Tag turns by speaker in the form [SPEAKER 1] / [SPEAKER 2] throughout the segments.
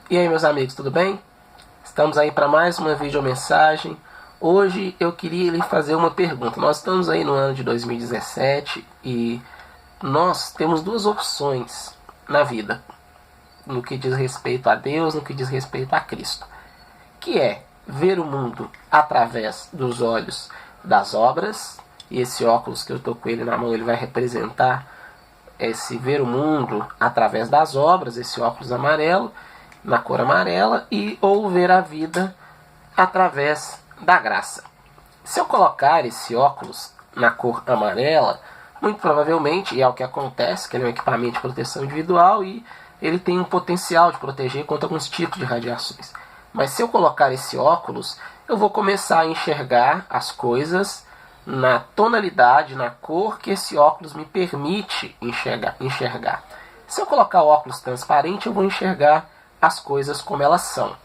[SPEAKER 1] E aí, meus amigos, tudo bem? Estamos aí para mais uma videomensagem. Hoje eu queria lhe fazer uma pergunta. Nós estamos aí no ano de 2017 e nós temos duas opções na vida, no que diz respeito a Deus, no que diz respeito a Cristo, que é ver o mundo através dos olhos das obras, e esse óculos que eu estou com ele na mão, ele vai representar esse ver o mundo através das obras, esse óculos amarelo, na cor amarela, ou ver a vida através da graça. Se eu colocar esse óculos na cor amarela, muito provavelmente, e é o que acontece, que ele é um equipamento de proteção individual e ele tem um potencial de proteger contra alguns tipos de radiações. Mas se eu colocar esse óculos, eu vou começar a enxergar as coisas na tonalidade, na cor que esse óculos me permite enxergar. Se eu colocar o óculos transparente, eu vou enxergar as coisas como elas são.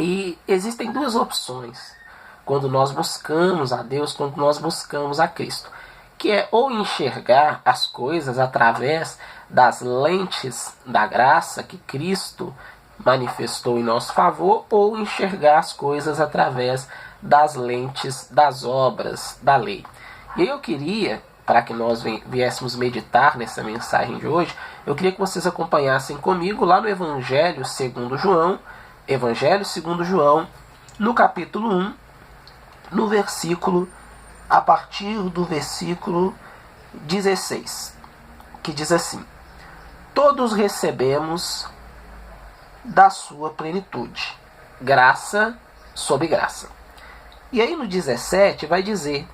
[SPEAKER 1] E existem duas opções quando nós buscamos a Deus, quando nós buscamos a Cristo, que é ou enxergar as coisas através das lentes da graça que Cristo manifestou em nosso favor, ou enxergar as coisas através das lentes das obras da lei. E aí eu queria, para que nós viéssemos meditar nessa mensagem de hoje, eu queria que vocês acompanhassem comigo lá no Evangelho segundo João, no capítulo 1, a partir do versículo 16, que diz assim: todos recebemos da sua plenitude, graça sobre graça. E aí no 17 vai dizer: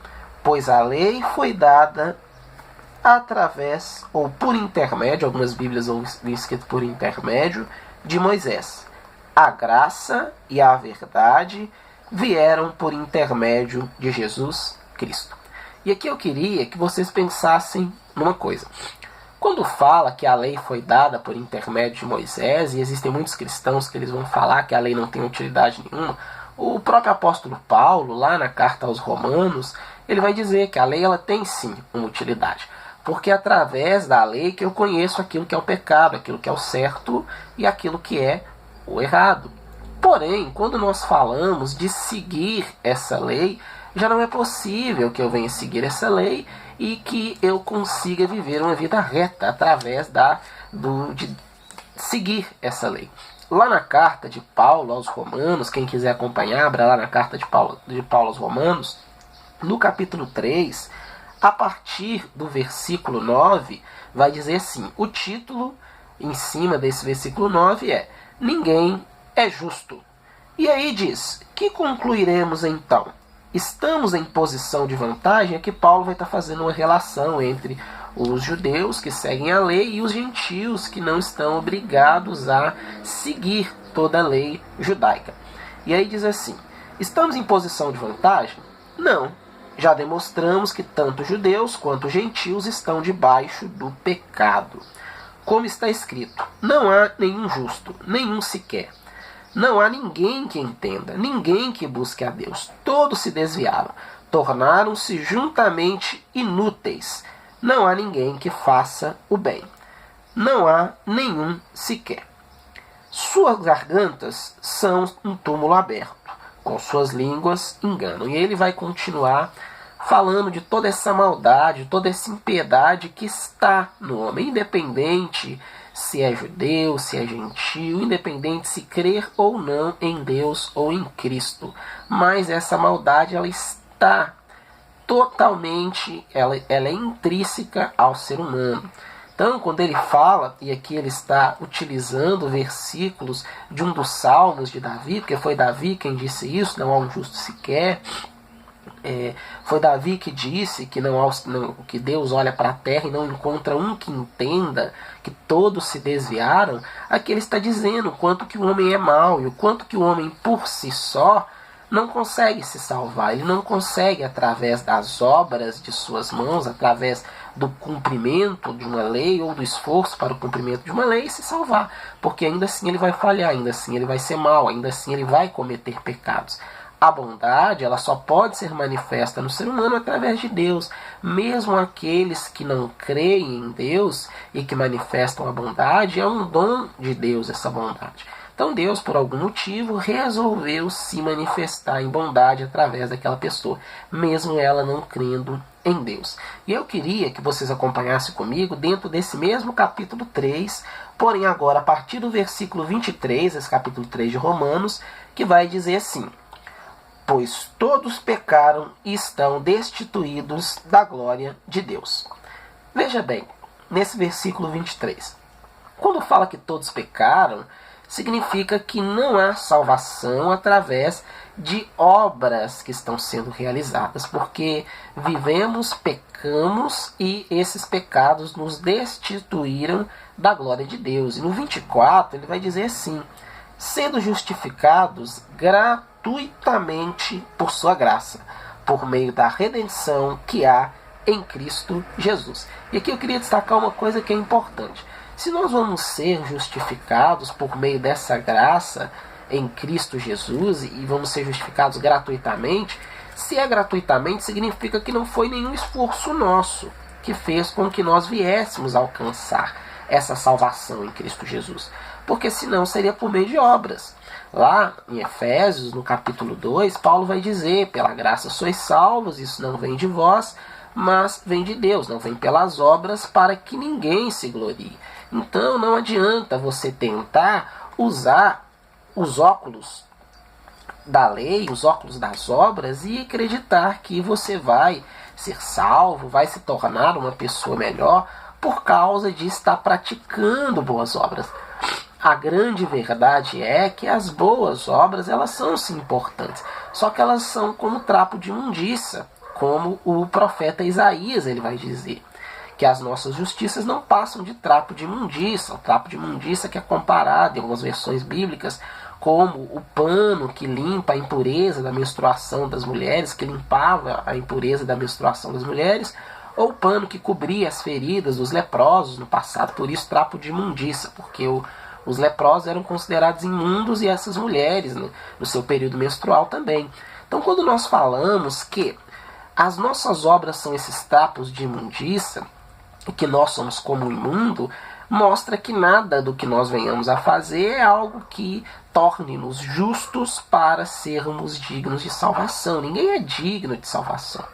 [SPEAKER 1] pois a lei foi dada através, ou por intermédio, algumas bíblias vão escrito por intermédio, de Moisés. A graça e a verdade vieram por intermédio de Jesus Cristo. E aqui eu queria que vocês pensassem numa coisa. Quando fala que a lei foi dada por intermédio de Moisés, e existem muitos cristãos que eles vão falar que a lei não tem utilidade nenhuma, o próprio apóstolo Paulo, lá na carta aos Romanos, ele vai dizer que a lei ela tem sim uma utilidade. Porque é através da lei que eu conheço aquilo que é o pecado, aquilo que é o certo e aquilo que é o errado. Porém, quando nós falamos de seguir essa lei, já não é possível que eu venha seguir essa lei e que eu consiga viver uma vida reta através de seguir essa lei. Lá na carta de Paulo aos Romanos, quem quiser acompanhar, abra lá na carta de Paulo aos Romanos, no capítulo 3, a partir do versículo 9, vai dizer assim, o título em cima desse versículo 9 é: ninguém é justo. E aí diz: que concluiremos então? Estamos em posição de vantagem? Aqui Paulo vai estar fazendo uma relação entre os judeus que seguem a lei e os gentios que não estão obrigados a seguir toda a lei judaica. E aí diz assim: estamos em posição de vantagem? Não. Já demonstramos que tanto judeus quanto gentios estão debaixo do pecado. Como está escrito: não há nenhum justo, nenhum sequer. Não há ninguém que entenda, ninguém que busque a Deus. Todos se desviaram, tornaram-se juntamente inúteis. Não há ninguém que faça o bem. Não há nenhum sequer. Suas gargantas são um túmulo aberto. Com suas línguas enganam. E ele vai continuar falando de toda essa maldade, toda essa impiedade que está no homem, independente se é judeu, se é gentio, independente se crer ou não em Deus ou em Cristo. Mas essa maldade, ela está totalmente, ela é intrínseca ao ser humano. Então, quando ele fala, e aqui ele está utilizando versículos de um dos salmos de Davi, porque foi Davi quem disse isso, não há um justo sequer. Foi Davi que disse que Deus olha para a terra e não encontra um que entenda, que todos se desviaram. Aqui ele está dizendo o quanto que o homem é mau e o quanto que o homem por si só não consegue se salvar. Ele não consegue, através das obras de suas mãos, através do cumprimento de uma lei ou do esforço para o cumprimento de uma lei, se salvar. Porque ainda assim ele vai falhar, ainda assim ele vai ser mau, ainda assim ele vai cometer pecados. A bondade, ela só pode ser manifesta no ser humano através de Deus. Mesmo aqueles que não creem em Deus e que manifestam a bondade, é um dom de Deus essa bondade. Então Deus, por algum motivo, resolveu se manifestar em bondade através daquela pessoa, mesmo ela não crendo em Deus. E eu queria que vocês acompanhassem comigo dentro desse mesmo capítulo 3, porém agora a partir do versículo 23, esse capítulo 3 de Romanos, que vai dizer assim: pois todos pecaram e estão destituídos da glória de Deus. Veja bem, nesse versículo 23, quando fala que todos pecaram, significa que não há salvação através de obras que estão sendo realizadas, porque vivemos, pecamos e esses pecados nos destituíram da glória de Deus. E no 24 ele vai dizer assim: sendo justificados gratuitamente por sua graça, por meio da redenção que há em Cristo Jesus. E aqui eu queria destacar uma coisa que é importante. Se nós vamos ser justificados por meio dessa graça em Cristo Jesus e vamos ser justificados gratuitamente, se é gratuitamente, significa que não foi nenhum esforço nosso que fez com que nós viéssemos alcançar essa salvação em Cristo Jesus. Porque senão seria por meio de obras. Lá em Efésios, no capítulo 2, Paulo vai dizer: pela graça sois salvos, isso não vem de vós, mas vem de Deus, não vem pelas obras, para que ninguém se glorie. Então não adianta você tentar usar os óculos da lei, os óculos das obras, e acreditar que você vai ser salvo, vai se tornar uma pessoa melhor por causa de estar praticando boas obras. A grande verdade é que as boas obras, elas são sim importantes, só que elas são como trapo de imundícia, como o profeta Isaías ele vai dizer, que as nossas justiças não passam de trapo de imundícia, o trapo de imundícia que é comparado em algumas versões bíblicas como o pano que limpa a impureza da menstruação das mulheres, que limpava a impureza da menstruação das mulheres, ou o pano que cobria as feridas dos leprosos no passado, por isso trapo de imundícia, porque os leprosos eram considerados imundos e essas mulheres no seu período menstrual também. Então quando nós falamos que as nossas obras são esses trapos de imundícia, e que nós somos como um imundo, mostra que nada do que nós venhamos a fazer é algo que torne-nos justos para sermos dignos de salvação. Ninguém é digno de salvação.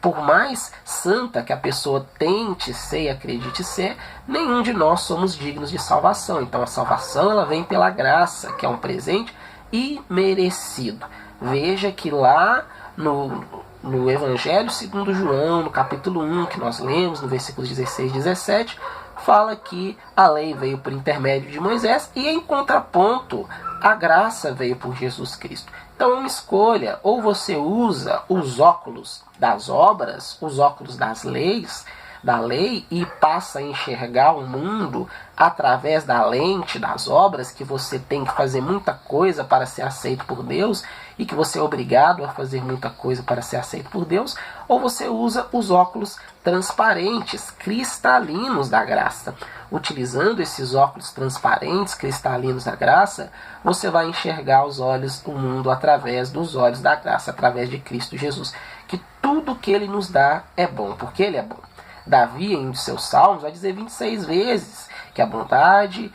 [SPEAKER 1] Por mais santa que a pessoa tente ser e acredite ser, nenhum de nós somos dignos de salvação. Então a salvação ela vem pela graça, que é um presente imerecido. Veja que lá no Evangelho segundo João, no capítulo 1, que nós lemos, no versículos 16 e 17, fala que a lei veio por intermédio de Moisés e, em contraponto, a graça veio por Jesus Cristo. Então é uma escolha: ou você usa os óculos das obras, os óculos da lei, e passa a enxergar o mundo através da lente das obras, que você tem que fazer muita coisa para ser aceito por Deus e que você é obrigado a fazer muita coisa para ser aceito por Deus, ou você usa os óculos transparentes, cristalinos da graça. Utilizando esses óculos transparentes, cristalinos da graça, você vai enxergar o mundo através dos olhos da graça, através de Cristo Jesus, que tudo que Ele nos dá é bom, porque Ele é bom. Davi, em seus salmos, vai dizer 26 vezes que a bondade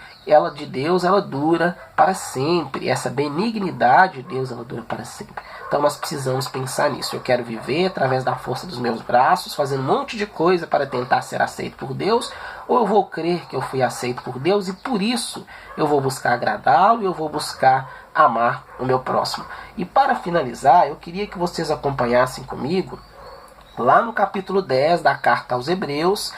[SPEAKER 1] de Deus ela dura para sempre. Essa benignidade de Deus ela dura para sempre. Então nós precisamos pensar nisso. Eu quero viver através da força dos meus braços, fazendo um monte de coisa para tentar ser aceito por Deus, ou eu vou crer que eu fui aceito por Deus e por isso eu vou buscar agradá-lo e eu vou buscar amar o meu próximo. E para finalizar, eu queria que vocês acompanhassem comigo lá no capítulo 10 da carta aos Hebreus,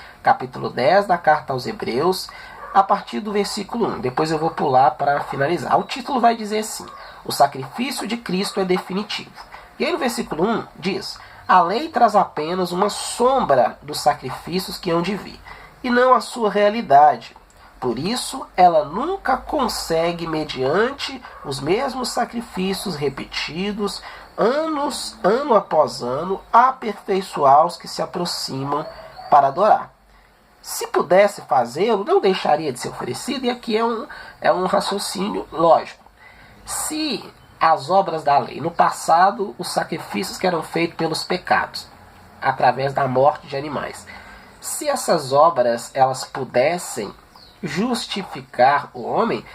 [SPEAKER 1] a partir do versículo 1. Depois eu vou pular para finalizar. O título vai dizer assim: o sacrifício de Cristo é definitivo. E aí no versículo 1 diz: a lei traz apenas uma sombra dos sacrifícios que hão de vir, e não a sua realidade. Por isso, ela nunca consegue, mediante os mesmos sacrifícios repetidos, ano após ano, aperfeiçoar os que se aproximam para adorar. Se pudesse fazê-lo, não deixaria de ser oferecido, e aqui é um raciocínio lógico. Se as obras da lei, no passado, os sacrifícios que eram feitos pelos pecados, através da morte de animais, se essas obras elas pudessem justificar o homem,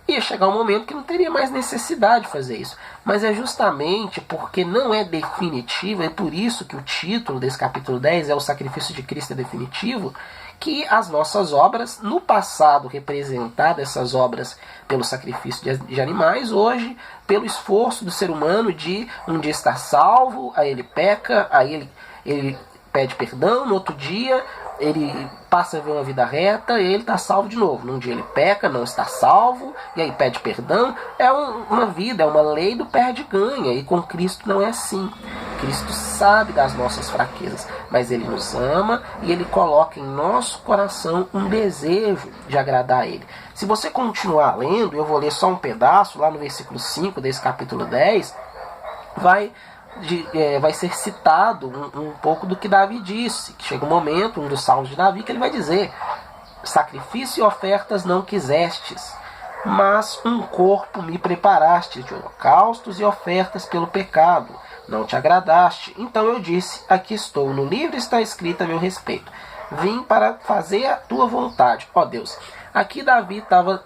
[SPEAKER 1] ia chegar um momento que não teria mais necessidade de fazer isso. Mas é justamente porque não é definitivo, é por isso que o título desse capítulo 10 é o sacrifício de Cristo é definitivo, que as nossas obras, no passado representadas, essas obras pelo sacrifício de animais, hoje pelo esforço do ser humano de um dia estar salvo, aí ele peca, aí ele pede perdão, no outro dia ele passa a ver uma vida reta e ele está salvo de novo. Num dia ele peca, não está salvo, e aí pede perdão. É uma vida, é uma lei do perde-ganha, e com Cristo não é assim. Cristo sabe das nossas fraquezas, mas Ele nos ama e Ele coloca em nosso coração um desejo de agradar a Ele. Se você continuar lendo, eu vou ler só um pedaço, lá no versículo 5 desse capítulo 10, vai ser citado um pouco do que Davi disse, que chega um momento, um dos salmos de Davi, que ele vai dizer: sacrifício e ofertas não quisestes, mas um corpo me preparaste, de holocaustos e ofertas pelo pecado não te agradaste. Então eu disse: aqui estou, no livro está escrito a meu respeito, vim para fazer a tua vontade, ó Deus. Aqui Davi estava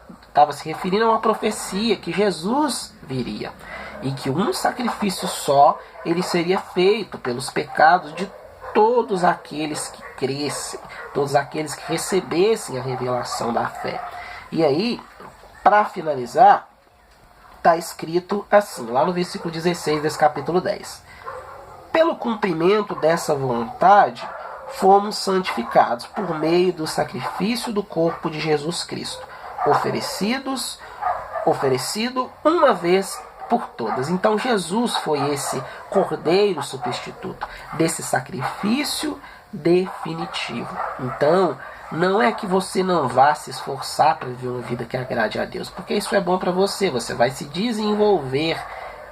[SPEAKER 1] se referindo a uma profecia que Jesus viria, e que um sacrifício só ele seria feito pelos pecados de todos aqueles que crescem, todos aqueles que recebessem a revelação da fé. E aí, para finalizar, está escrito assim, lá no versículo 16 desse capítulo 10. Pelo cumprimento dessa vontade, fomos santificados por meio do sacrifício do corpo de Jesus Cristo, oferecido uma vez por todas. Então Jesus foi esse cordeiro substituto desse sacrifício definitivo. Então não é que você não vá se esforçar para viver uma vida que agrade a Deus, porque isso é bom para você, você vai se desenvolver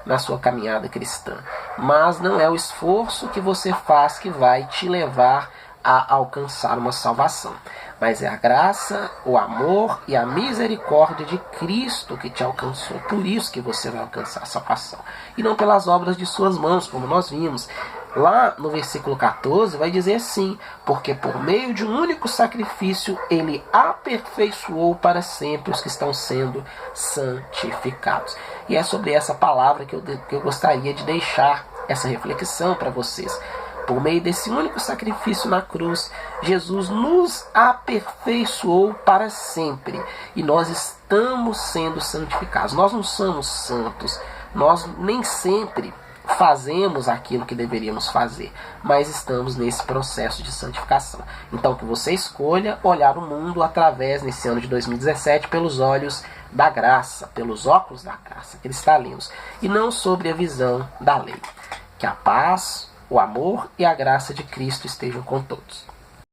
[SPEAKER 1] na sua caminhada cristã, mas não é o esforço que você faz que vai te levar a alcançar uma salvação, mas é a graça, o amor e a misericórdia de Cristo que te alcançou. Por isso que você vai alcançar a salvação, e não pelas obras de suas mãos, como nós vimos. Lá no versículo 14 vai dizer assim: porque por meio de um único sacrifício ele aperfeiçoou para sempre os que estão sendo santificados. E é sobre essa palavra que eu gostaria de deixar essa reflexão para vocês. Por meio desse único sacrifício na cruz, Jesus nos aperfeiçoou para sempre. E nós estamos sendo santificados. Nós não somos santos. Nós nem sempre fazemos aquilo que deveríamos fazer, mas estamos nesse processo de santificação. Então que você escolha olhar o mundo através, nesse ano de 2017, pelos olhos da graça, pelos óculos da graça cristalinos, e não sobre a visão da lei. Que a paz, o amor e a graça de Cristo estejam com todos.